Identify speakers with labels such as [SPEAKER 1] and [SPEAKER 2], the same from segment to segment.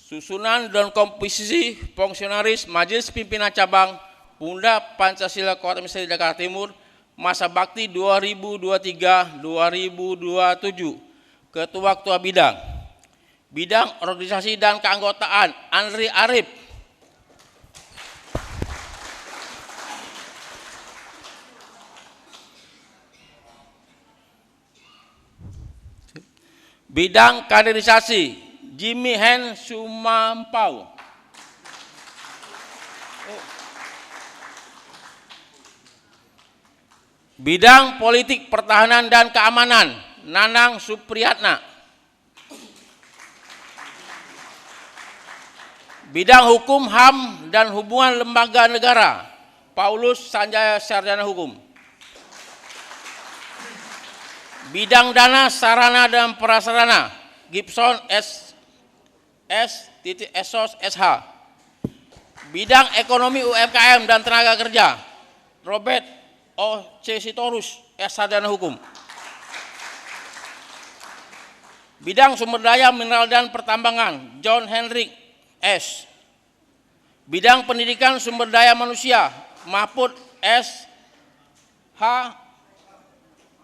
[SPEAKER 1] Susunan dan komposisi fungsionaris Majelis Pimpinan Cabang Pemuda Pancasila Kota Misal Jakarta Timur masa bakti 2023-2027. Ketua Bidang Organisasi dan Keanggotaan Andri Arif. Bidang Kaderisasi Jimmy Hen Sumampau. Bidang Politik Pertahanan dan Keamanan Nanang Supriyatna. Bidang Hukum HAM dan Hubungan Lembaga Negara Paulus Sanjaya Sarjana Hukum. Bidang Dana Sarana dan Prasarana Gibson Esos SH. Bidang Ekonomi UMKM dan Tenaga Kerja Robert O. C. Sitorus S. Sarjana Hukum. Bidang Sumber Daya Mineral dan Pertambangan John Hendrik S. Bidang Pendidikan Sumber Daya Manusia Mahfud S. H.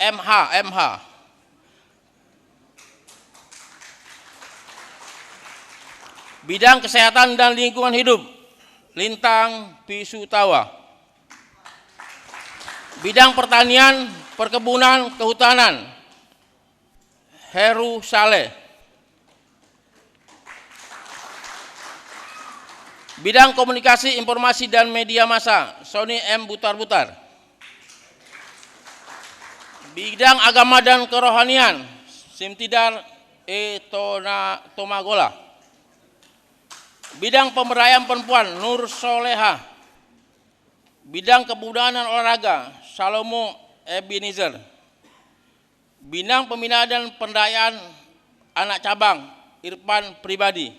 [SPEAKER 1] MH. Bidang Kesehatan dan Lingkungan Hidup Lintang Pisutawa. Bidang Pertanian, Perkebunan, Kehutanan Heru Saleh. Bidang Komunikasi, Informasi dan Media Massa Sony M. Butar-Butar. Bidang Agama dan Kerohanian Simtidar E. Tomagola. Bidang Pemberdayaan Perempuan Nur Soleha. Bidang Kebudayaan dan Olahraga Salomo Ebenezer. Bidang Pembinaan dan Pendayaan Anak Cabang Irfan Pribadi.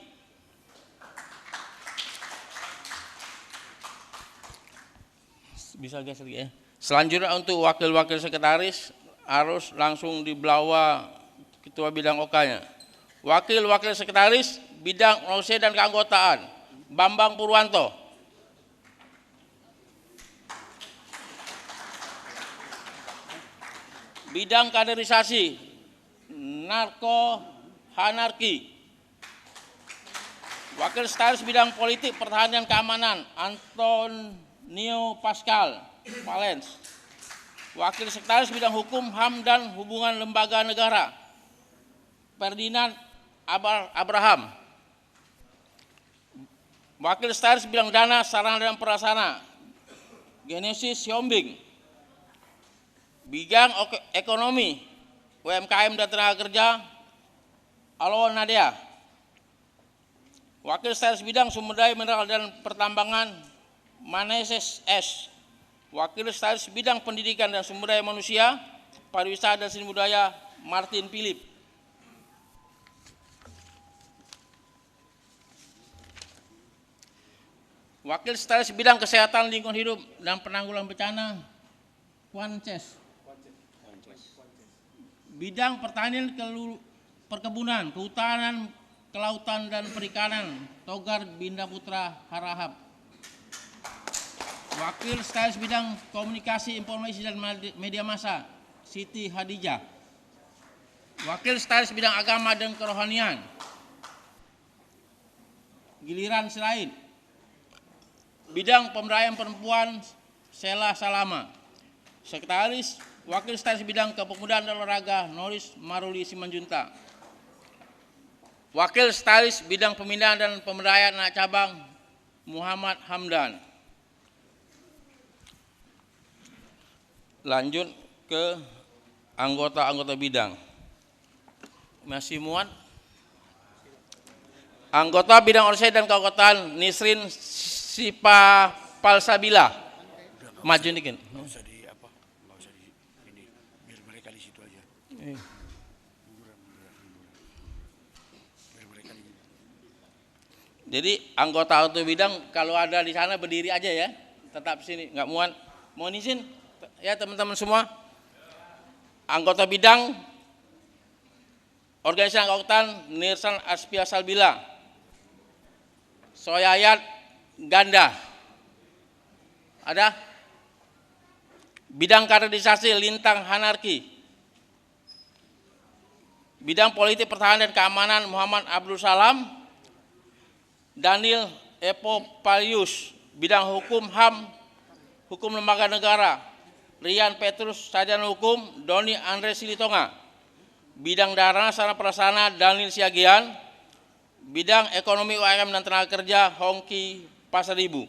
[SPEAKER 1] Bisa geser ya. Selanjutnya untuk wakil-wakil sekretaris harus langsung dibawa ketua bidang OK-nya. Wakil-wakil sekretaris Bidang Organisasi dan Keanggotaan Bambang Purwanto. Bidang Kaderisasi Narko Hanarki. Wakil Sekretaris Bidang Politik Pertahanan dan Keamanan Antonio Pascal Valens. Wakil Sekretaris Bidang Hukum HAM dan Hubungan Lembaga Negara Ferdinand Abraham. Wakil Sekretaris Bidang Dana, Sarana dan Prasarana Genesis Siombing. Bidang Ekonomi UMKM dan Tenaga Kerja Alon Nadia. Wakil Sekretaris Bidang Sumber Daya Mineral dan Pertambangan Maneses S. Wakil Sekretaris Bidang Pendidikan dan Sumber Daya Manusia Pariwisata dan Seni Budaya Martin Philip. Wakil Sekretaris Bidang Kesehatan, Lingkungan Hidup dan Penanggulangan Bencana Wances. Bidang Pertanian, Perkebunan, Kehutanan, Kelautan dan Perikanan Togar Binda Putra Harahap. Wakil Sekretaris Bidang Komunikasi, Informasi dan Media Massa Siti Hadijah. Wakil Sekretaris Bidang Agama dan Kerohanian Giliran Sirait. Bidang Pemberdayaan Perempuan Sela Salama. Sekretaris Wakil Sekretaris Bidang Kepemudaan dan Olahraga Noris Maruli Simanjunta. Wakil Sekretaris Bidang Pembinaan dan Pemberdayaan Anak Cabang Muhammad Hamdan. Lanjut ke anggota-anggota bidang. Masih muat? Anggota Bidang Organisasi dan Keanggotaan Nisrin Sipa Palsabila. Maju dikit.
[SPEAKER 2] Nggak usah di apa? Nggak usah di ini. Biar mereka di situ aja. Biar mereka di.
[SPEAKER 1] Jadi anggota bidang kalau ada di sana berdiri aja ya. Tetap sini, nggak muat. Mohon izin ya teman-teman semua. Anggota bidang Organisasi dan Keanggotaan Nirsan Aspia Salbila. Soyayat Ganda. Ada? Bidang kaderisasi Lintang Hanarki. Bidang politik pertahanan dan keamanan Muhammad Abdul Salam. Daniel Epopalius. Bidang hukum HAM, hukum lembaga negara Rian Petrus, sarjana hukum Doni Andre Silitonga. Bidang dana sarana prasarana Daniel Siagian. Bidang ekonomi UMKM dan tenaga kerja Hongki Pasaribu.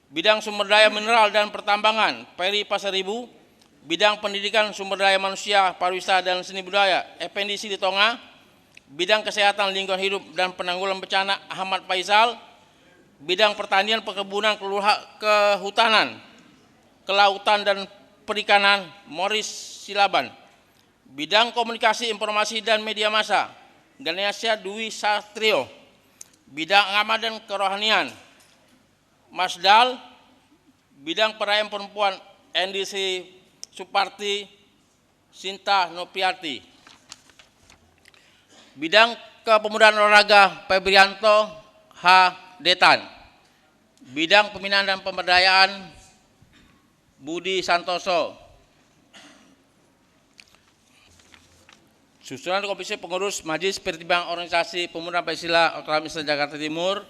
[SPEAKER 1] Bidang sumber daya mineral dan pertambangan Peri Pasaribu. Bidang pendidikan sumber daya manusia, pariwisata dan seni budaya Effendi Silitonga. Bidang kesehatan lingkungan hidup dan penanggulangan bencana Ahmad Faisal. Bidang pertanian, perkebunan, kehutanan, kelautan dan perikanan Morris Silaban. Bidang komunikasi, informasi dan media massa Ganesha Dwi Satrio. Bidang agama dan kerohanian Masdal. Bidang perayaan perempuan NDC Suparti Sinta Nopiati. Bidang kepemudaan olahraga Febrianto H. Detan. Bidang pembinaan dan pemberdayaan Budi Santoso. Susunan Komisi Pengurus Majelis Pertimbangan Organisasi Pemuda Pancasila Otonomi Jakarta Timur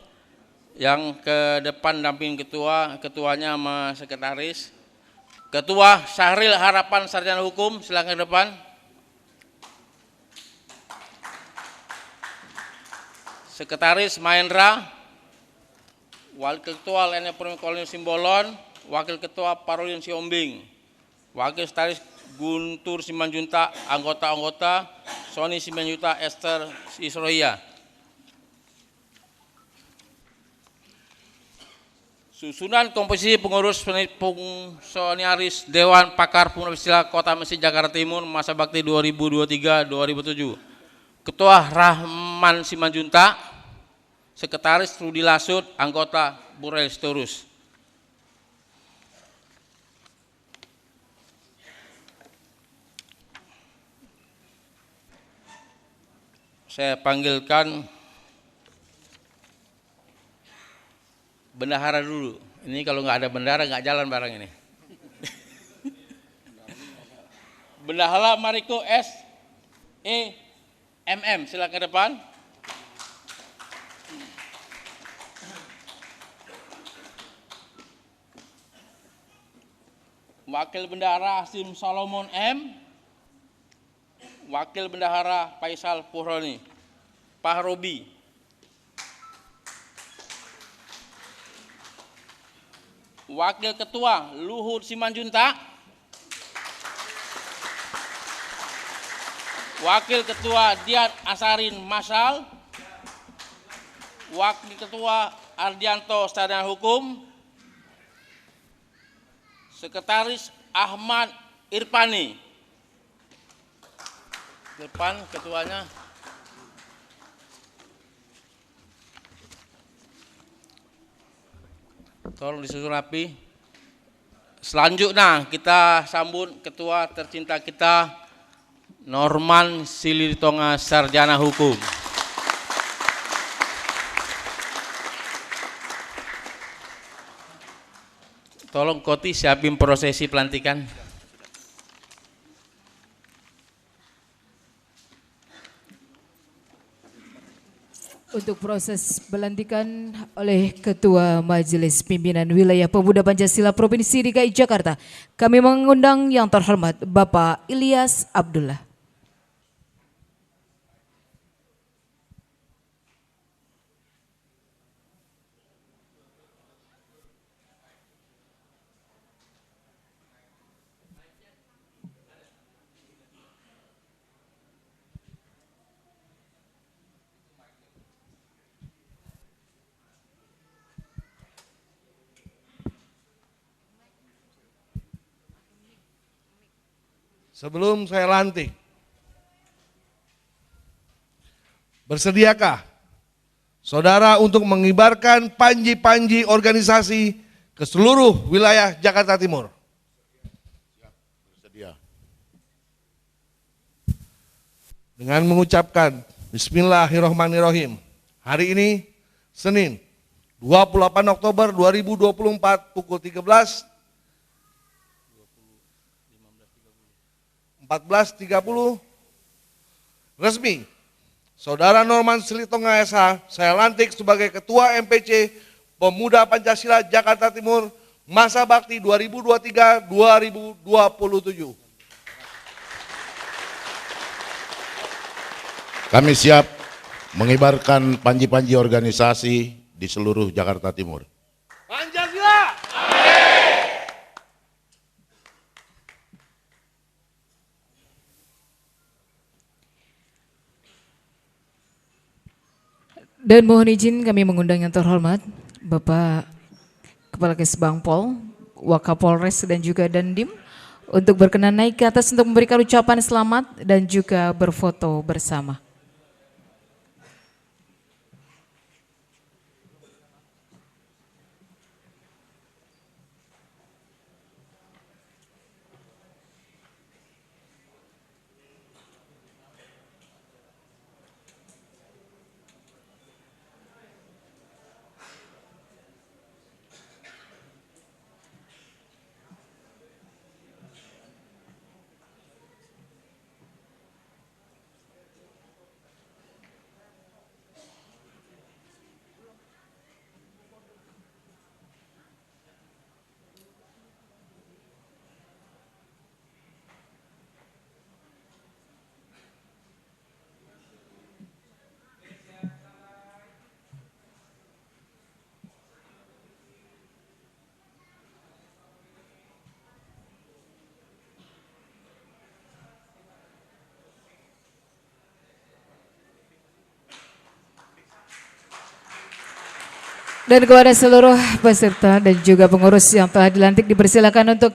[SPEAKER 1] yang ke depan damping ketua, ketuanya sama sekretaris. Ketua Syahril Harapan Sarjana Hukum, silakan ke depan. Sekretaris Mahendra. Wakil Ketua Lene Kolonel Simbolon, Wakil Ketua Parulin Siombing, Wakil Sekretaris Guntur Simanjunta, anggota-anggota Sony Simanjunta Esther Isroia. Susunan komposisi pengurus fungsionaris Dewan Pakar Pemuda Pancasila Kota Mesir Jakarta Timur masa bakti 2023-2007. Ketua Rahman Simanjunta. Sekretaris Rudi Lasut, anggota Burel Storus. Saya panggilkan bendahara dulu. Ini kalau nggak ada bendahara nggak jalan barang ini. Bendahara Mariko S. E. MM, silakan ke depan. Wakil Bendahara Hasim Solomon M. Wakil Bendahara Faisal Puhroni. Pak Robi. Wakil Ketua Luhut Simanjunta. Wakil Ketua Dian Asarin Masal. Wakil Ketua Ardianto Sarjana Hukum. Sekretaris Ahmad Irfani. Depan ketuanya. Tolong disusun rapi. Selanjutnya kita sambut ketua tercinta kita Norman Silitonga, Sarjana Hukum. Tolong Koti siapin prosesi pelantikan.
[SPEAKER 3] Untuk proses pelantikan oleh Ketua Majelis Pimpinan Wilayah Pemuda Pancasila Provinsi DKI Jakarta, kami mengundang yang terhormat Bapak Ilyas Abdullah.
[SPEAKER 4] Sebelum saya lantik, bersediakah saudara untuk mengibarkan panji-panji organisasi ke seluruh wilayah Jakarta Timur?
[SPEAKER 5] Bersedia.
[SPEAKER 4] Dengan mengucapkan Bismillahirrohmanirrohim, hari ini Senin 28 Oktober 2024 pukul 13, 14.30, resmi, Saudara Norman Silitonga SH, saya lantik sebagai Ketua MPC Pemuda Pancasila Jakarta Timur, masa bakti 2023-2027.
[SPEAKER 5] Kami siap mengibarkan panji-panji organisasi di seluruh Jakarta Timur.
[SPEAKER 4] Pancasila!
[SPEAKER 3] Dan mohon izin kami mengundang yang terhormat Bapak Kepala Kesbangpol, Wakapolres dan juga Dandim untuk berkenan naik ke atas untuk memberikan ucapan selamat dan juga berfoto bersama. Dan kepada seluruh peserta dan juga pengurus yang telah dilantik dipersilakan untuk